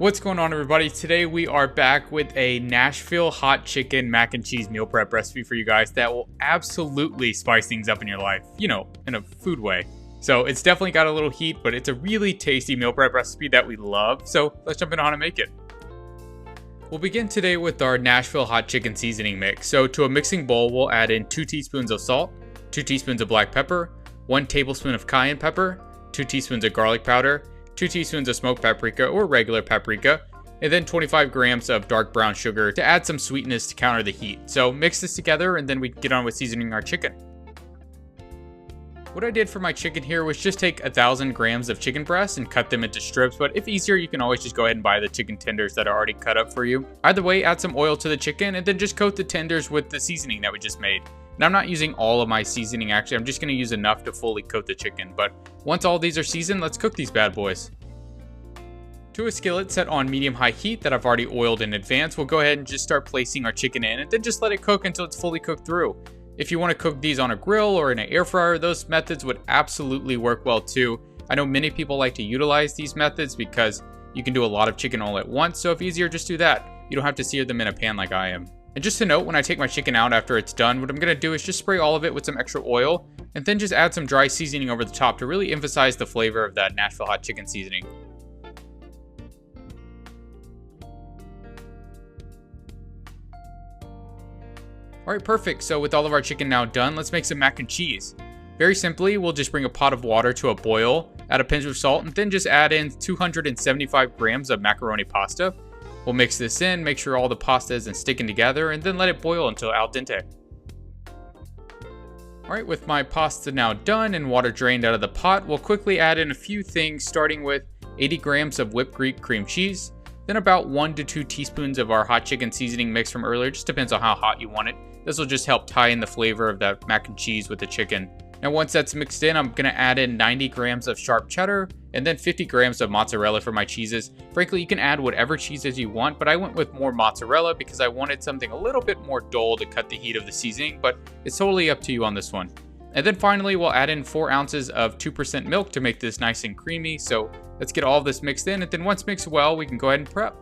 What's going on, everybody? Today we are back with a Nashville Hot Chicken mac and cheese meal prep recipe for you guys that will absolutely spice things up in your life, you know, in a food way. So it's definitely got a little heat, but it's a really tasty meal prep recipe that we love. So let's jump into how to make it. We'll begin today with our Nashville Hot Chicken seasoning mix. So to a mixing bowl, we'll add in 2 teaspoons of salt, 2 teaspoons of black pepper, 1 tablespoon of cayenne pepper, 2 teaspoons of garlic powder, 2 teaspoons of smoked paprika or regular paprika, and then 25 grams of dark brown sugar to add some sweetness to counter the heat. So mix this together and then we get on with seasoning our chicken. What I did for my chicken here was just take 1,000 grams of chicken breast and cut them into strips, but if easier, you can always just go ahead and buy the chicken tenders that are already cut up for you. Either way, add some oil to the chicken and then just coat the tenders with the seasoning that we just made. And I'm not using all of my seasoning, actually. I'm just going to use enough to fully coat the chicken. But once all these are seasoned, let's cook these bad boys. To a skillet set on medium-high heat that I've already oiled in advance, we'll go ahead and just start placing our chicken in and then just let it cook until it's fully cooked through. If you want to cook these on a grill or in an air fryer, those methods would absolutely work well too. I know many people like to utilize these methods because you can do a lot of chicken all at once, so if easier, just do that. You don't have to sear them in a pan like I am. And just to note, when I take my chicken out after it's done, what I'm going to do is just spray all of it with some extra oil and then just add some dry seasoning over the top to really emphasize the flavor of that Nashville Hot Chicken seasoning. Alright, perfect. So with all of our chicken now done, let's make some mac and cheese. Very simply, we'll just bring a pot of water to a boil, add a pinch of salt, and then just add in 275 grams of macaroni pasta. We'll mix this in, make sure all the pasta isn't sticking together, and then let it boil until al dente. Alright, with my pasta now done and water drained out of the pot, we'll quickly add in a few things, starting with 80 grams of whipped Greek cream cheese, then about 1 to 2 teaspoons of our hot chicken seasoning mix from earlier, just depends on how hot you want it. This will just help tie in the flavor of that mac and cheese with the chicken. Now once that's mixed in, I'm going to add in 90 grams of sharp cheddar and then 50 grams of mozzarella for my cheeses. Frankly, you can add whatever cheeses you want, but I went with more mozzarella because I wanted something a little bit more dull to cut the heat of the seasoning, but it's totally up to you on this one. And then finally, we'll add in 4 ounces of 2% milk to make this nice and creamy. So let's get all of this mixed in, and then once mixed well, we can go ahead and prep.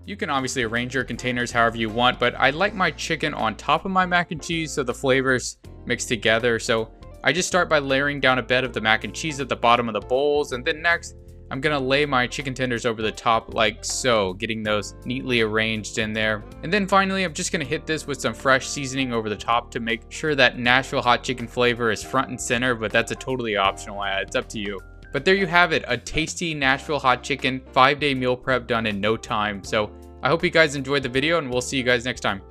You can obviously arrange your containers however you want, but I like my chicken on top of my mac and cheese so the flavors mix together. So I just start by layering down a bed of the mac and cheese at the bottom of the bowls, and then next I'm gonna lay my chicken tenders over the top like so, getting those neatly arranged in there. And then finally, I'm just gonna hit this with some fresh seasoning over the top to make sure that Nashville Hot Chicken flavor is front and center, but that's a totally optional add, it's up to you. But there you have it, a tasty Nashville Hot Chicken 5-day meal prep done in no time. So I hope you guys enjoyed the video, and we'll see you guys next time.